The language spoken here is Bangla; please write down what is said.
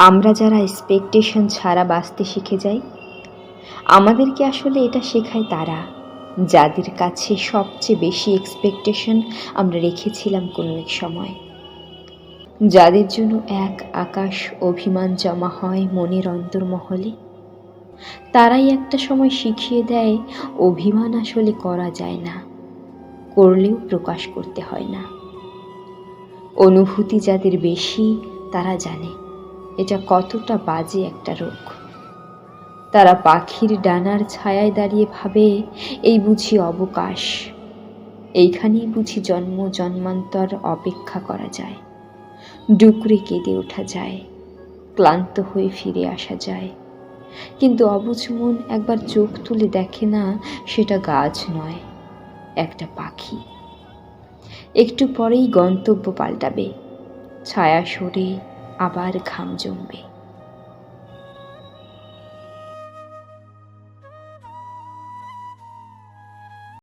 আমরা যারা এক্সপেকটেশন ছাড়া বাঁচতে শিখে যাই, আমাদেরকে আসলে এটা শেখায় তারা, যাদের কাছে সবচেয়ে বেশি এক্সপেকটেশন আমরা রেখেছিলাম কোনো এক সময়, যাদের জন্য এক আকাশ অভিমান জমা হয় মনের অন্তর্মহলে। তারাই একটা সময় শিখিয়ে দেয় অভিমান আসলে করা যায় না, করলেও প্রকাশ করতে হয় না। অনুভূতি যাদের বেশি, তারা জানে এটা কতটা বাজে একটা রোগ। তারা পাখির ডানার ছায়ায় দাঁড়িয়ে ভাবে, এই বুঝি অবকাশ, এইখানেই বুঝি জন্ম জন্মান্তর অপেক্ষা করা যায়, ডুকরে কেঁদে ওঠা যায়, ক্লান্ত হয়ে ফিরে আসা যায়। কিন্তু অবুঝ মন একবার চোখ তুলে দেখে না, সেটা গাছ নয়, একটা পাখি। একটু পরেই গন্তব্য পাল্টাবে, ছায়া সরে আবার ঘাম জমবে।